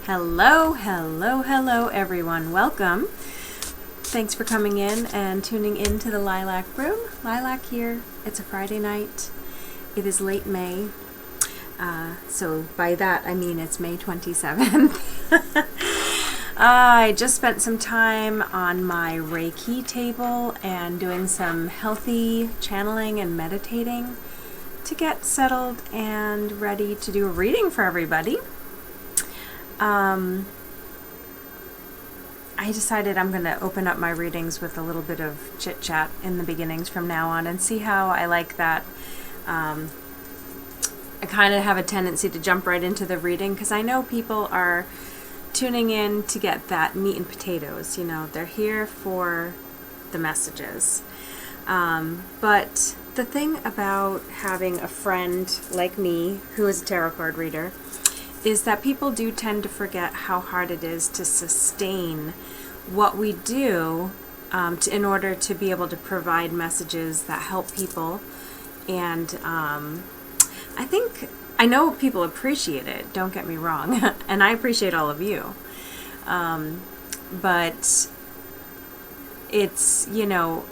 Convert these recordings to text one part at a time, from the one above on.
Hello, hello, hello, everyone. Welcome. Thanks for coming in and tuning in to the Lilac Room. Lilac here. It's a Friday night. It is late May. So by that, I mean it's May 27th. I just spent some time on my Reiki table and doing some healthy channeling and meditating to get settled and ready to do a reading for everybody. I decided I'm going to open up my readings with a little bit of chit-chat in the beginnings from now on and see how I like that. I kind of have a tendency to jump right into the reading because I know people are tuning in to get that meat and potatoes. You know, they're here for the messages. But the thing about having a friend like me who is a tarot card reader is that people do tend to forget how hard it is to sustain what we do in order to be able to provide messages that help people. And I know people appreciate it, don't get me wrong, and I appreciate all of you. But it's, you know,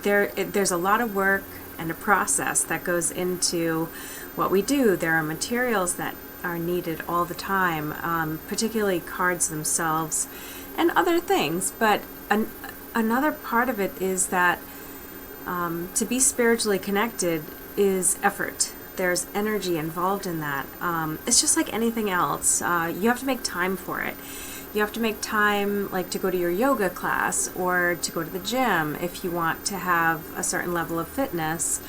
there's a lot of work and a process that goes into what we do. There are materials that are needed all the time, particularly cards themselves and other things. But another part of it is that to be spiritually connected is effort. There's energy involved in that. It's just like anything else. You have to make time for it. You have to make time, like, to go to your yoga class or to go to the gym if you want to have a certain level of fitness.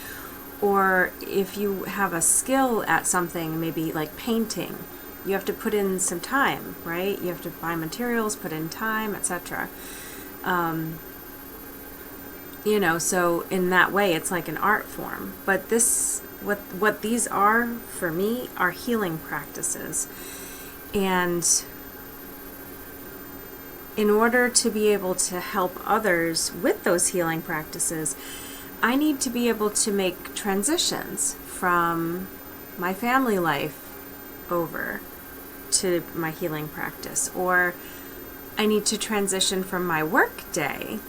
Or if you have a skill at something, maybe like painting, you have to put in some time, right? You have to buy materials, put in time, etc. You know, so in that way, it's like an art form. But what these are for me are healing practices. And in order to be able to help others with those healing practices, I need to be able to make transitions from my family life over to my healing practice, or I need to transition from my work day,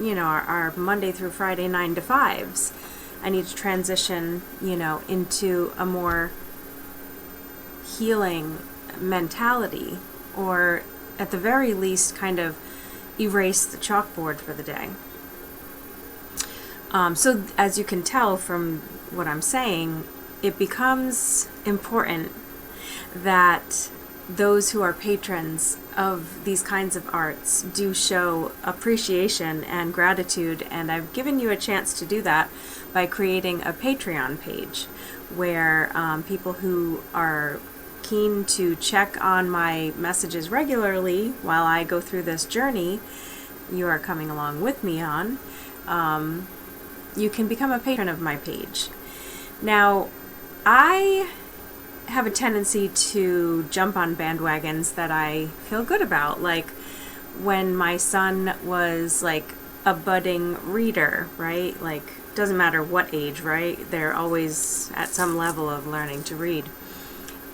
you know, our Monday through Friday 9 to 5s. I need to transition, you know, into a more healing mentality, or at the very least kind of erase the chalkboard for the day. So as you can tell from what I'm saying, it becomes important that those who are patrons of these kinds of arts do show appreciation and gratitude, and I've given you a chance to do that by creating a Patreon page where people who are keen to check on my messages regularly while I go through this journey you are coming along with me on, you can become a patron of my page. Now, I have a tendency to jump on bandwagons that I feel good about. Like when my son was like a budding reader, right? Like, doesn't matter what age, right? They're always at some level of learning to read.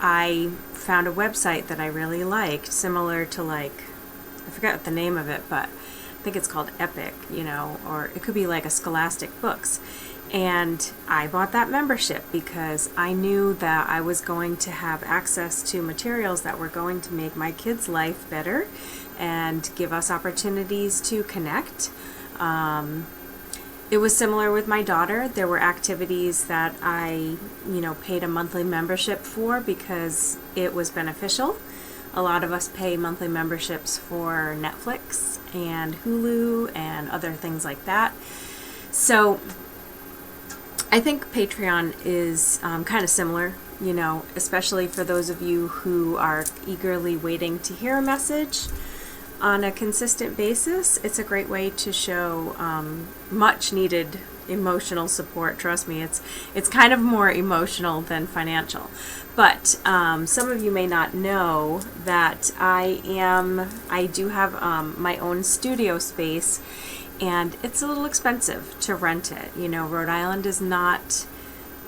I found a website that I really liked, similar to, like, I forget what the name of it, but I think it's called Epic, you know, or it could be like a Scholastic Books. And I bought that membership because I knew that I was going to have access to materials that were going to make my kids' life better and give us opportunities to connect. It was similar with my daughter. There were activities that I, you know, paid a monthly membership for because it was beneficial. A lot of us pay monthly memberships for Netflix and Hulu and other things like that. So I think Patreon is kind of similar, you know, especially for those of you who are eagerly waiting to hear a message on a consistent basis. It's a great way to show much needed emotional support. Trust me, it's kind of more emotional than financial. But some of you may not know that I do have my own studio space, and it's a little expensive to rent it. You know, Rhode Island is not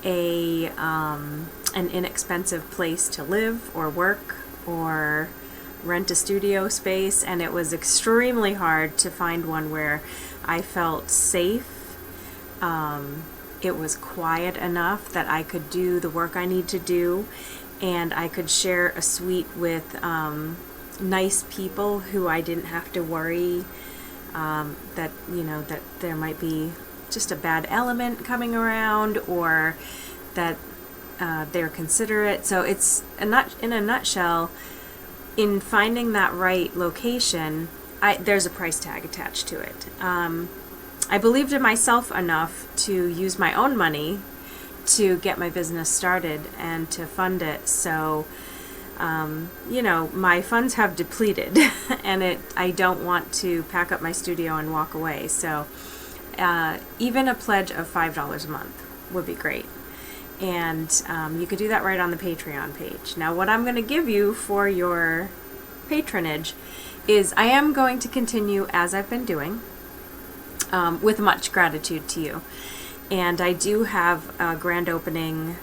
an inexpensive place to live or work or rent a studio space, and it was extremely hard to find one where I felt safe. It was quiet enough that I could do the work I need to do, and I could share a suite with nice people who I didn't have to worry that, you know, that there might be just a bad element coming around, or that they're considerate. So it's in a nutshell, in finding that right location, there's a price tag attached to it. I believed in myself enough to use my own money to get my business started and to fund it. So, you know, my funds have depleted, and I don't want to pack up my studio and walk away. So, even a pledge of $5 a month would be great. And you could do that right on the Patreon page. Now, what I'm going to give you for your patronage is I am going to continue as I've been doing, with much gratitude to you. And I do have a grand opening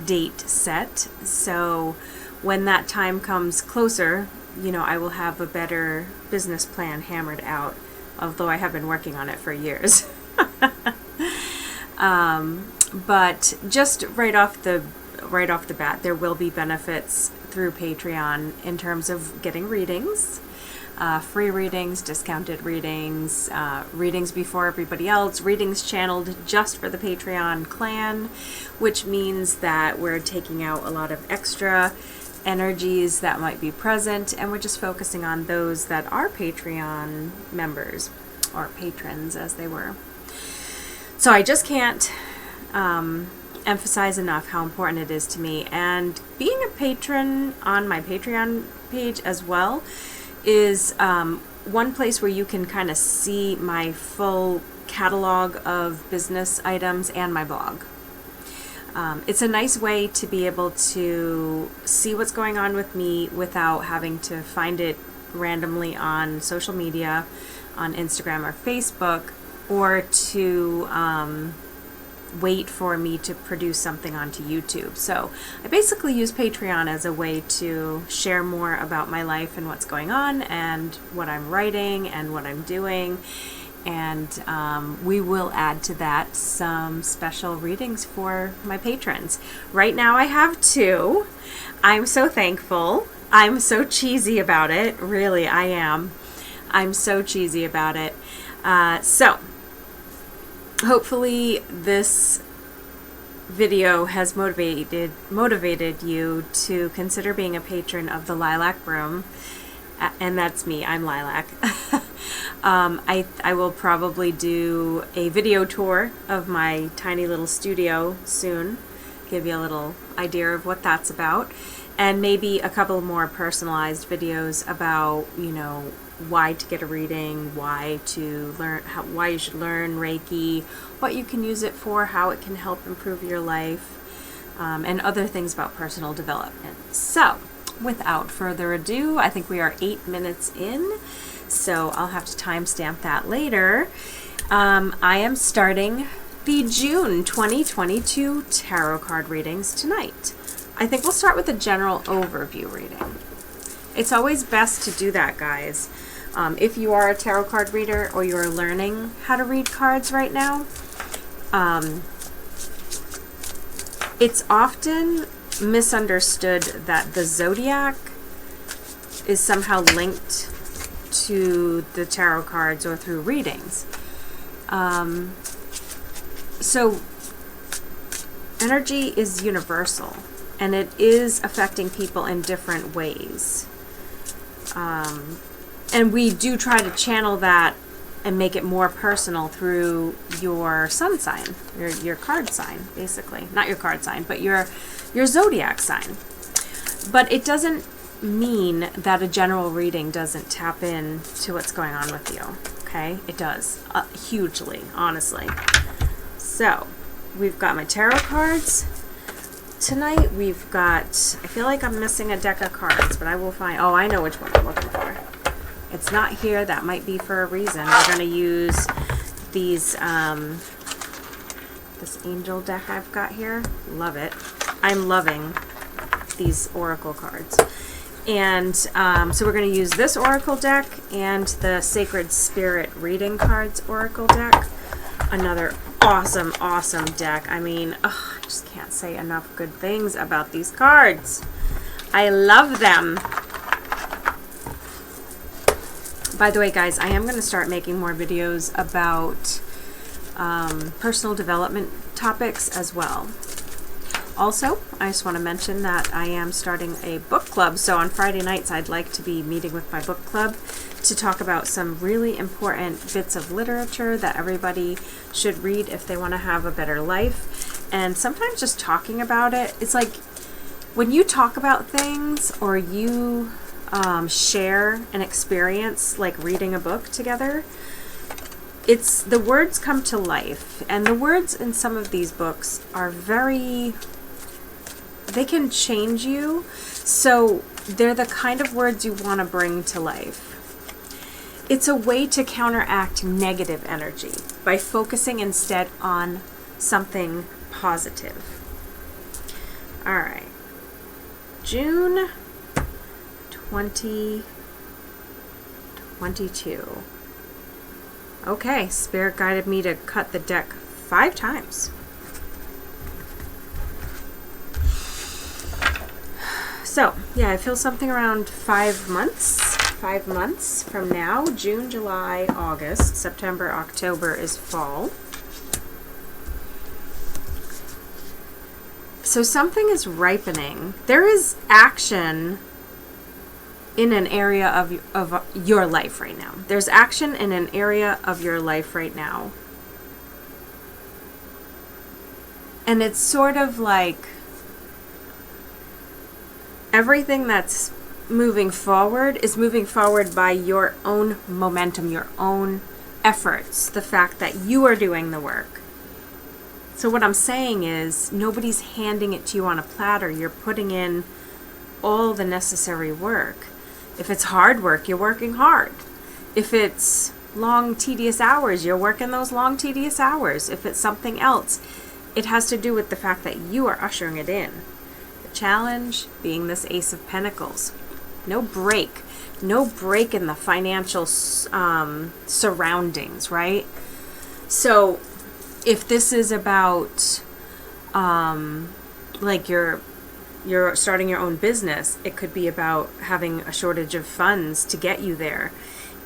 date set. So when that time comes closer, you know, I will have a better business plan hammered out, although I have been working on it for years. But just right off the bat, there will be benefits through Patreon in terms of getting readings, free readings, discounted readings, readings before everybody else, readings channeled just for the Patreon clan, which means that we're taking out a lot of extra energies that might be present, and we're just focusing on those that are Patreon members, or patrons as they were. So I just can't emphasize enough how important it is to me. And being a patron on my Patreon page as well is one place where you can kind of see my full catalog of business items and my blog. It's a nice way to be able to see what's going on with me without having to find it randomly on social media, on Instagram or Facebook, or to wait for me to produce something onto YouTube. So I basically use Patreon as a way to share more about my life and what's going on and what I'm writing and what I'm doing. And we will add to that some special readings for my patrons. Right now I have 2. I'm so thankful. I'm so cheesy about it. Really, I am. I'm so cheesy about it. So hopefully this video has motivated you to consider being a patron of the Lilac Room, and that's me. I'm Lilac. I will probably do a video tour of my tiny little studio soon, give you a little idea of what that's about, and maybe a couple more personalized videos about, you know, why to get a reading, why you should learn Reiki, what you can use it for, how it can help improve your life, and other things about personal development. So, without further ado, I think we are 8 minutes in, so I'll have to timestamp that later. I am starting the June 2022 tarot card readings tonight. I think we'll start with a general overview reading. It's always best to do that, guys. If you are a tarot card reader or you're learning how to read cards right now, it's often misunderstood that the zodiac is somehow linked to the tarot cards or through readings. So energy is universal, and it is affecting people in different ways. And we do try to channel that and make it more personal through your sun sign, your card sign, basically. Not your card sign, but your zodiac sign. But it doesn't mean that a general reading doesn't tap in to what's going on with you, okay? It does, hugely, honestly. So, we've got my tarot cards. Tonight we've got, I feel like I'm missing a deck of cards, but I will find, oh, I know which one I'm looking for. It's not here. That might be for a reason. We're going to use these, this angel deck I've got here. Love it. I'm loving these oracle cards. And so we're going to use this oracle deck and the Sacred Spirit Reading Cards oracle deck. Another awesome, awesome deck. I mean, I just can't say enough good things about these cards. I love them. By the way, guys, I am going to start making more videos about personal development topics as well. Also, I just want to mention that I am starting a book club. So on Friday nights, I'd like to be meeting with my book club to talk about some really important bits of literature that everybody should read if they want to have a better life. And sometimes just talking about it, it's like when you talk about things or you share an experience like reading a book together, it's the words come to life. And the words in some of these books are they can change you. So they're the kind of words you want to bring to life. It's a way to counteract negative energy by focusing instead on something positive. All right. June 2022. Okay, Spirit guided me to cut the deck 5 times. So, yeah, I feel something around 5 months. 5 months from now. June, July, August, September, October is fall. So something is ripening. There is action in an area of your life right now. There's action in an area of your life right now. And it's sort of like everything that's moving forward is moving forward by your own momentum, your own efforts, the fact that you are doing the work. So what I'm saying is nobody's handing it to you on a platter. You're putting in all the necessary work. If it's hard work, you're working hard. If it's long, tedious hours, you're working those long, tedious hours. If it's something else, it has to do with the fact that you are ushering it in. The challenge being this Ace of Pentacles. No break. No break in the financial surroundings, right? So if this is about like you're starting your own business, it could be about having a shortage of funds to get you there.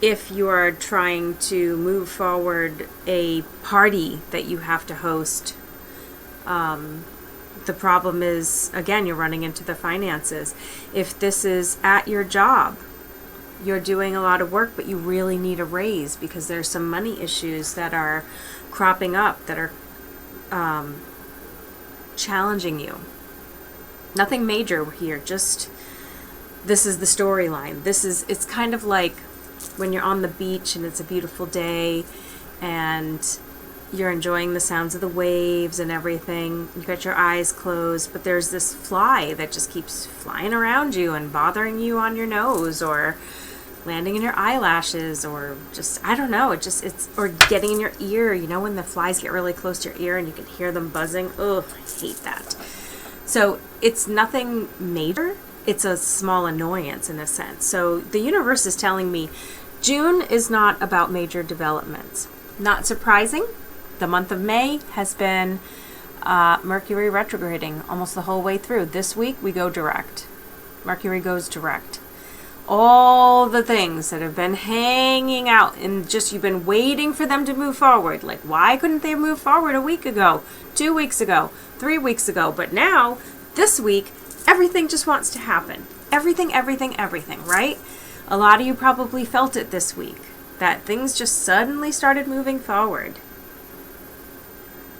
If you are trying to move forward a party that you have to host, the problem is, again, you're running into the finances. If this is at your job, you're doing a lot of work, but you really need a raise because there's some money issues that are cropping up that are challenging you. Nothing major here, just this is the storyline. It's kind of like when you're on the beach and it's a beautiful day and you're enjoying the sounds of the waves and everything. You got your eyes closed, but there's this fly that just keeps flying around you and bothering you on your nose or landing in your eyelashes or just, I don't know, or getting in your ear, you know, when the flies get really close to your ear and you can hear them buzzing. Ugh, I hate that. So it's nothing major. It's a small annoyance in a sense. So the universe is telling me June is not about major developments. Not surprising. The month of May has been Mercury retrograding almost the whole way through. This week we go direct. Mercury goes direct. All the things that have been hanging out and just you've been waiting for them to move forward. Like, why couldn't they move forward a week ago, 2 weeks ago, 3 weeks ago? But now, this week, everything just wants to happen. Everything, right? A lot of you probably felt it this week, that things just suddenly started moving forward.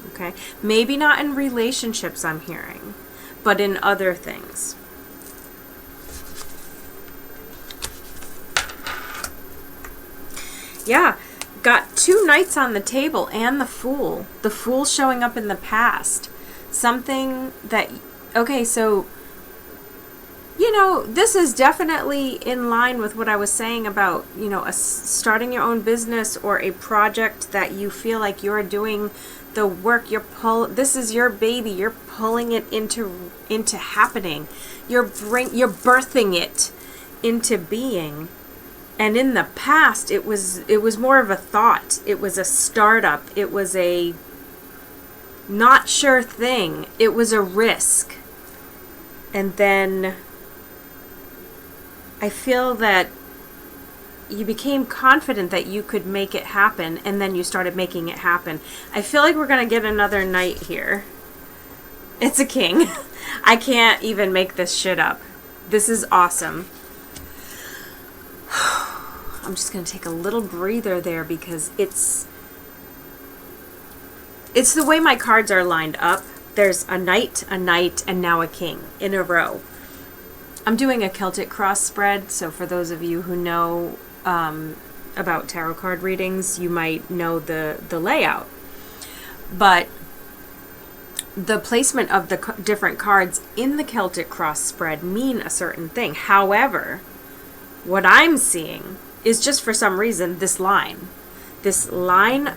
Okay? Maybe not in relationships, I'm hearing, but in other things. Yeah, got 2 knights on the table and the Fool. The Fool showing up in the past. Something that, okay, so, you know, this is definitely in line with what I was saying about, you know, starting your own business or a project that you feel like you're doing the work. This is your baby. You're pulling it into happening. You're birthing it. into being. And in the past, it was more of a thought. It was a startup. It was a not sure thing. It was a risk. And then I feel that you became confident that you could make it happen, and then you started making it happen. I feel like we're going to get another knight here. It's a king. I can't even make this shit up. This is awesome. I'm just going to take a little breather there because it's the way my cards are lined up. There's a knight, and now a king in a row. I'm doing a Celtic cross spread, so for those of you who know about tarot card readings, you might know the layout. But the placement of the different cards in the Celtic cross spread mean a certain thing. However, what I'm seeing is just for some reason this line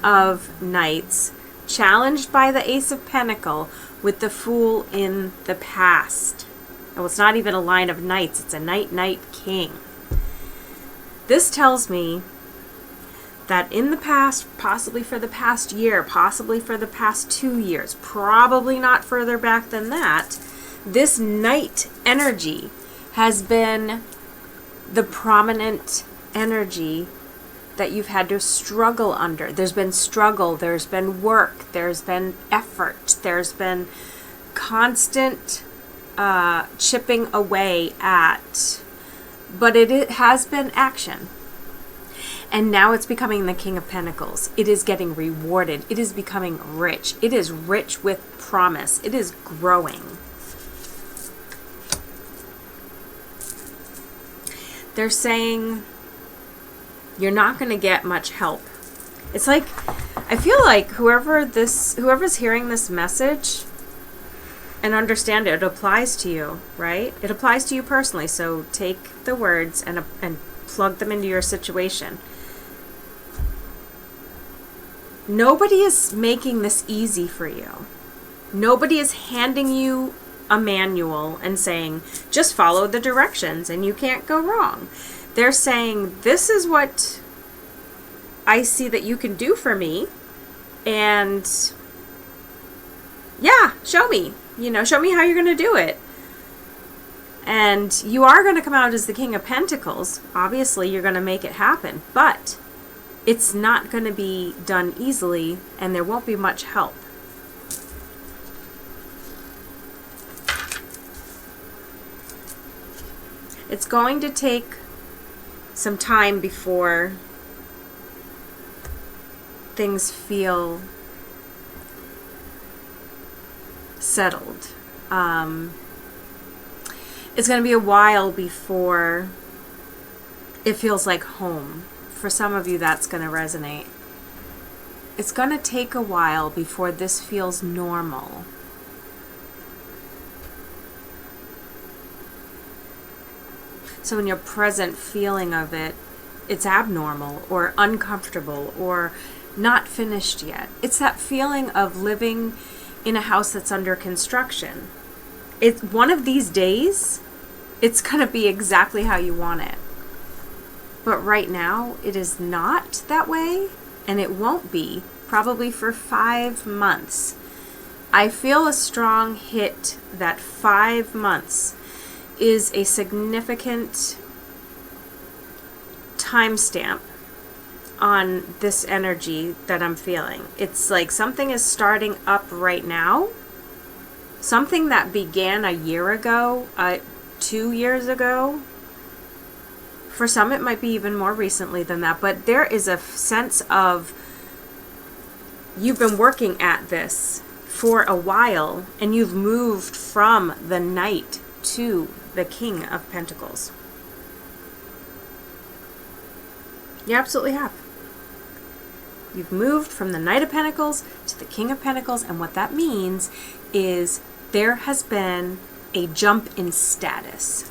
of knights challenged by the Ace of Pentacles with the Fool in the past. Oh, it's not even a line of knights, it's a knight king. This tells me that in the past, possibly for the past year, possibly for the past 2 years, probably not further back than that, this knight energy has been the prominent energy that you've had to struggle under. There's been struggle, there's been work, there's been effort, there's been constant chipping away at, but it has been action. And now it's becoming the King of Pentacles. It is getting rewarded. It is becoming rich. It is rich with promise. It is growing. They're saying you're not going to get much help. It's like, I feel like whoever's hearing this message and understand it, it applies to you, right? It applies to you personally. So take the words and plug them into your situation. Nobody is making this easy for you. Nobody is handing you a manual and saying, just follow the directions and you can't go wrong. They're saying, this is what I see that you can do for me. And yeah, show me. Show me how you're going to do it. And you are going to come out as the King of Pentacles. Obviously, you're going to make it happen. But it's not going to be done easily, and there won't be much help. It's going to take some time before things feel settled. It's going to be a while before it feels like home. For some of you, that's going to resonate. It's going to take a while before this feels normal. So in your present feeling of it, it's abnormal or uncomfortable or not finished yet. It's that feeling of living in a house that's under construction. It's one of these days, it's going to be exactly how you want it. But right now, it is not that way, and it won't be, probably for 5 months. I feel a strong hit that 5 months is a significant timestamp on this energy that I'm feeling. It's like something is starting up right now. Something that began a year ago, 2 years ago. For some, it might be even more recently than that. But there is a sense of you've been working at this for a while, and you've moved from the Knight to the King of Pentacles. You absolutely have. You've moved from the Knight of Pentacles to the King of Pentacles, and what that means is there has been a jump in status.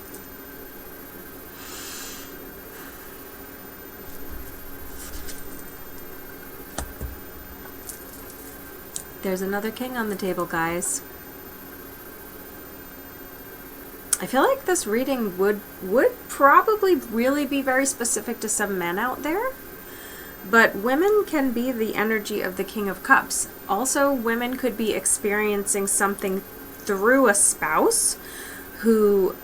There's another king on the table, guys. I feel like this reading would probably really be very specific to some men out there. But women can be the energy of the King of Cups. Also, women could be experiencing something through a spouse who,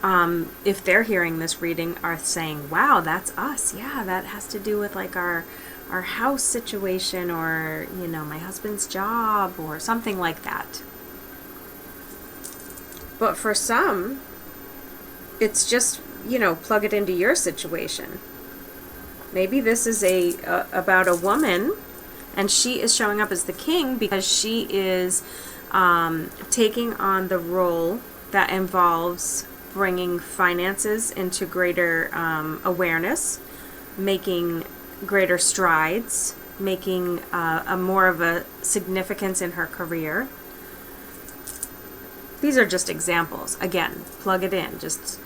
if they're hearing this reading, are saying, wow, that's us. Yeah, that has to do with like our house situation, or, you know, my husband's job, or something like that. But for some, it's just, you know, plug it into your situation. Maybe this is about a woman, and she is showing up as the king because she is taking on the role that involves bringing finances into greater awareness, making greater strides, making a more of a significance in her career. These are just examples. Again, plug it in. Just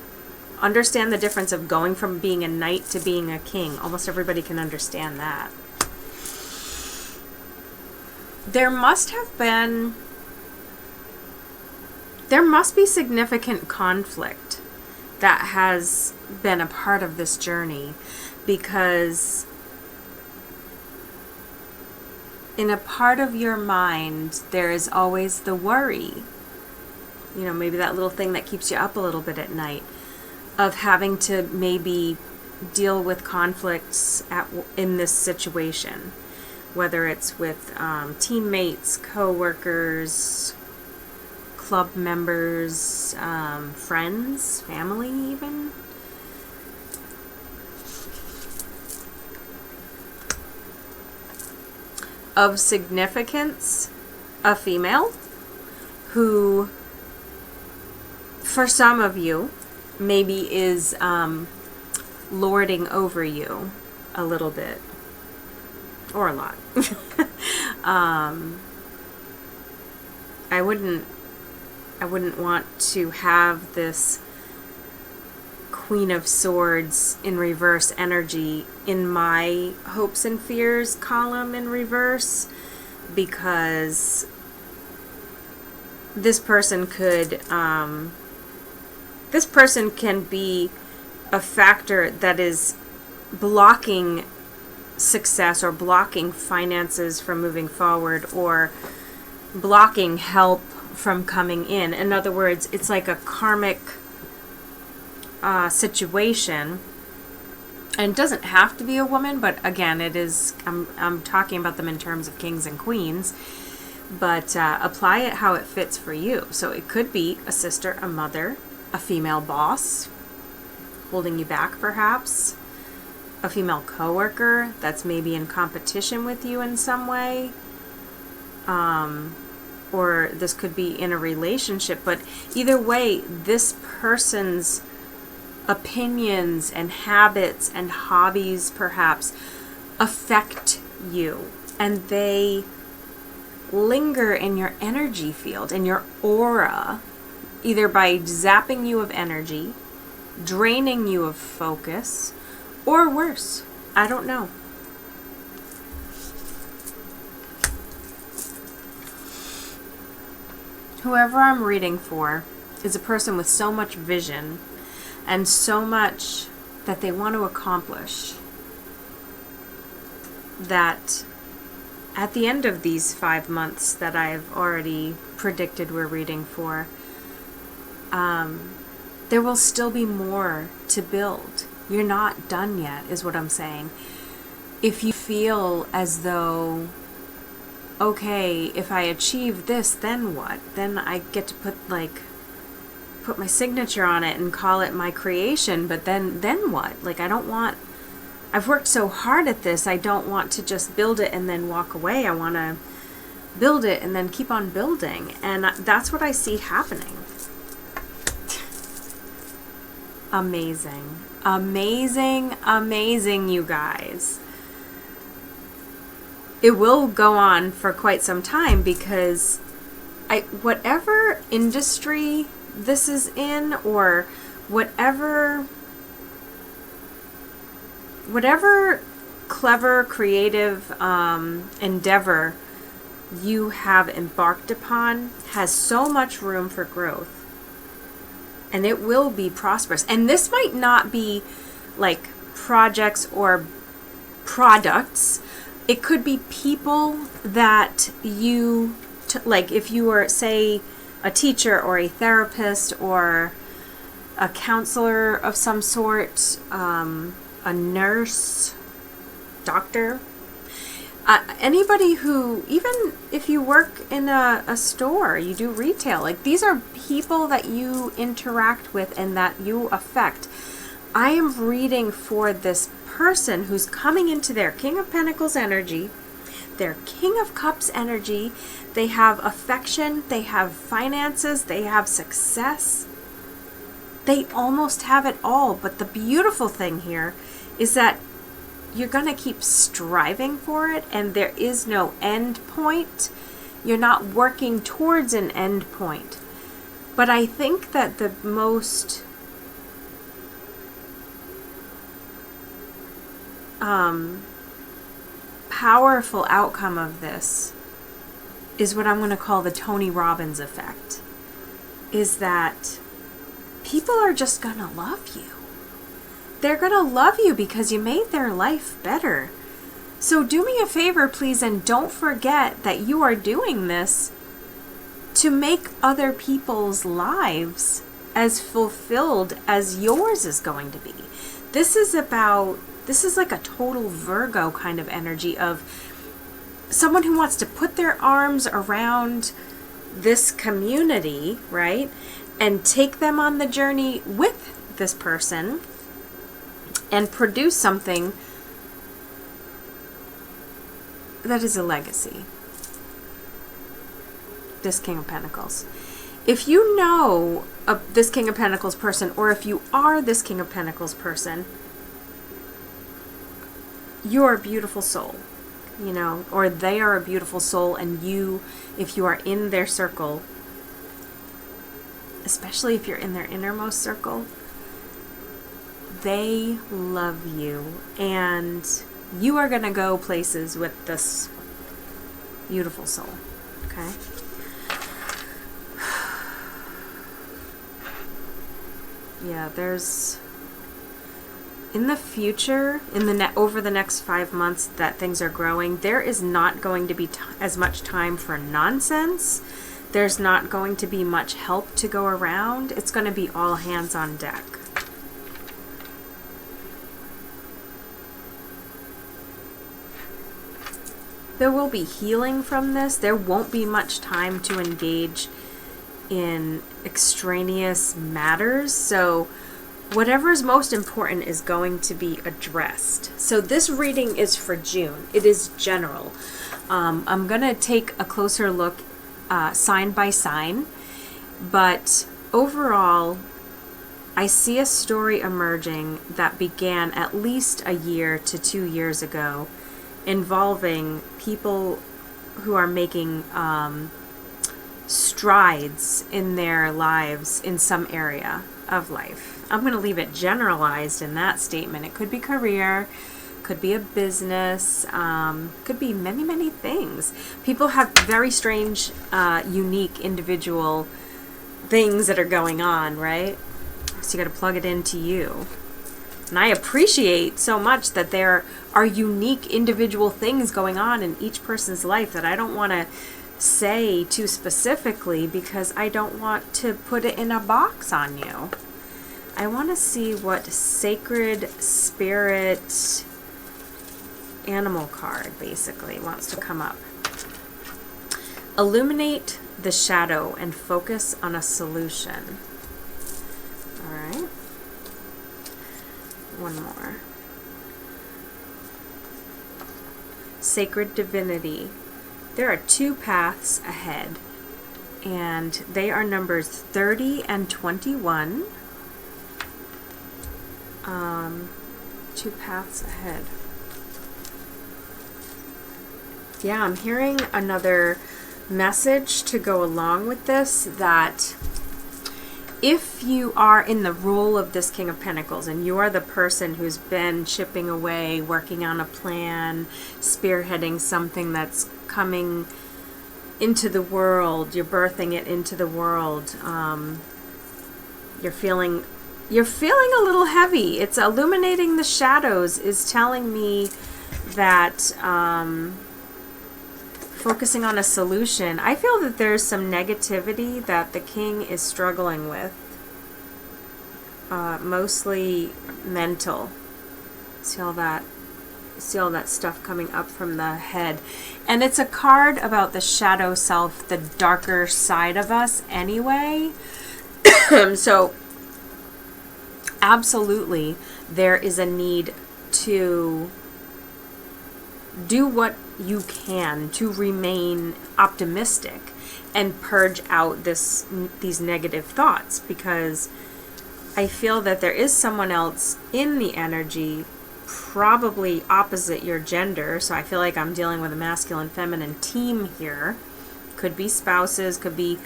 understand the difference of going from being a knight to being a king. Almost everybody can understand that. There must be significant conflict that has been a part of this journey, because in a part of your mind, there is always the worry. You know, maybe that little thing that keeps you up a little bit at night, of having to maybe deal with conflicts in this situation, whether it's with teammates, co-workers, club members, friends, family even. Of significance, a female who, for some of you, maybe is lording over you a little bit, or a lot. I wouldn't want to have this Queen of Swords in reverse energy in my hopes and fears column in reverse, because this person can be a factor that is blocking success, or blocking finances from moving forward, or blocking help from coming in. In other words, it's like a karmic situation. And it doesn't have to be a woman, but again, it is. I'm talking about them in terms of kings and queens. But apply it how it fits for you. So it could be a sister, a mother, a female boss holding you back perhaps, a female coworker that's maybe in competition with you in some way, or this could be in a relationship. But either way, this person's opinions and habits and hobbies perhaps affect you, and they linger in your energy field, in your aura, either by zapping you of energy, draining you of focus, or worse. I don't know. Whoever I'm reading for is a person with so much vision and so much that they want to accomplish, that at the end of these 5 months that I've already predicted we're reading for, there will still be more to build. You're not done yet, is what I'm saying. If you feel as though, okay, if I achieve this, then what? Then I get to put my signature on it and call it my creation, but then what? Like, I've worked so hard at this, I don't want to just build it and then walk away. I want to build it and then keep on building. And that's what I see happening. Amazing. Amazing, amazing, you guys. It will go on for quite some time, because whatever industry this is in, or whatever clever, creative endeavor you have embarked upon, has so much room for growth and it will be prosperous. And this might not be like projects or products. It could be people that you, like if you were, say, a teacher or a therapist or a counselor of some sort, a nurse, doctor, anybody who, even if you work in a store, you do retail, like these are people that you interact with and that you affect. I am reading for this person who's coming into their King of Pentacles energy, their King of Cups energy. They have affection, they have finances, they have success. They almost have it all. But the beautiful thing here is that you're going to keep striving for it, and there is no end point. You're not working towards an end point. But I think that the most powerful outcome of this is what I'm going to call the Tony Robbins effect. Is that people are just going to love you. They're going to love you because you made their life better. So do me a favor, please, and don't forget that you are doing this to make other people's lives as fulfilled as yours is going to be. This is like a total Virgo kind of energy of someone who wants to put their arms around this community, right? And take them on the journey with this person and produce something that is a legacy. This King of Pentacles. If you know this King of Pentacles person, or if you are this King of Pentacles person, you're a beautiful soul, you know, or they are a beautiful soul, and you, if you are in their circle, especially if you're in their innermost circle, they love you, and you are going to go places with this beautiful soul, okay? Yeah, there's, in the future, over the next 5 months that things are growing, there is not going to be as much time for nonsense. There's not going to be much help to go around. It's going to be all hands on deck. There will be healing from this. There won't be much time to engage in extraneous matters. So whatever is most important is going to be addressed. So this reading is for June. It is general. I'm going to take a closer look sign by sign. But overall, I see a story emerging that began at least a year to 2 years ago, involving people who are making strides in their lives in some area of life. I'm going to leave it generalized in that statement. It could be career, could be a business, could be many, many things. People have very strange, unique, individual things that are going on, right? So you got to plug it into you. And I appreciate so much that there are unique individual things going on in each person's life that I don't want to say too specifically, because I don't want to put it in a box on you. I want to see what sacred spirit animal card basically wants to come up. Illuminate the shadow and focus on a solution. All right. One more. Sacred divinity. There are 2 paths ahead, and they are numbers 30 and 21. 2 paths ahead. Yeah, I'm hearing another message to go along with this, that if you are in the role of this King of Pentacles and you are the person who's been chipping away, working on a plan, spearheading something that's coming into the world, you're birthing it into the world, You're feeling a little heavy. It's illuminating the shadows is telling me that focusing on a solution. I feel that there's some negativity that the king is struggling with. Mostly mental. See all that stuff coming up from the head. And it's a card about the shadow self, the darker side of us anyway. So absolutely there is a need to do what you can to remain optimistic and purge out these negative thoughts, because I feel that there is someone else in the energy, probably opposite your gender. So I feel like I'm dealing with a masculine feminine team here. Could be spouses, could be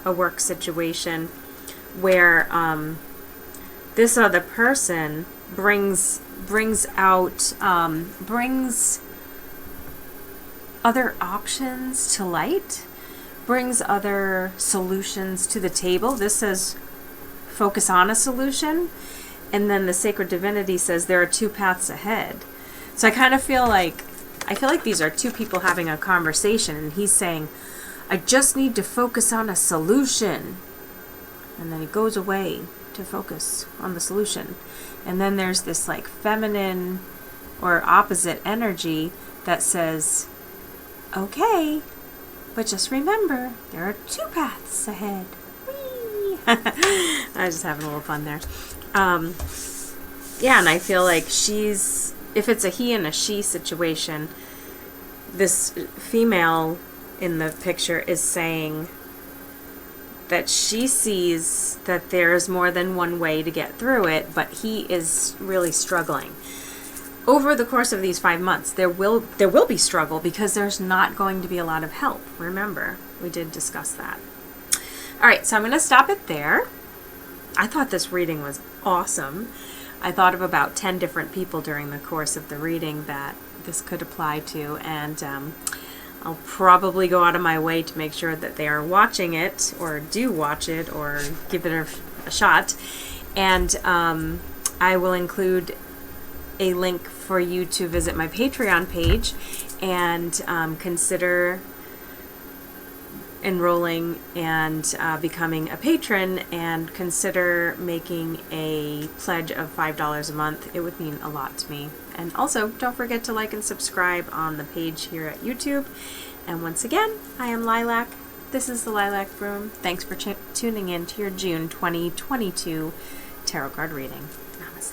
a work situation where this other person brings other options to light, brings other solutions to the table. This says focus on a solution, and then the sacred divinity says there are two paths ahead. So I kind of feel like these are two people having a conversation, and he's saying, I just need to focus on a solution. And then he goes away to focus on the solution. And then there's this like feminine or opposite energy that says, okay, but just remember, there are two paths ahead. Whee! I was just having a little fun there. Yeah, and I feel like if it's a he and a she situation, this female in the picture is saying that she sees that there's more than one way to get through it, but he is really struggling. Over the course of these 5 months, there will be struggle because there's not going to be a lot of help. Remember, we did discuss that. All right, so I'm going to stop it there. I thought this reading was awesome. I thought of about 10 different people during the course of the reading that this could apply to, and I'll probably go out of my way to make sure that they are watching it, or do watch it, or give it a shot. And I will include a link for you to visit my Patreon page and consider enrolling and becoming a patron, and consider making a pledge of $5 a month. It would mean a lot to me. And also, don't forget to like and subscribe on the page here at YouTube. And once again, I am Lilac. This is the Lilac Room. Thanks for tuning in to your June 2022 tarot card reading. Namaste.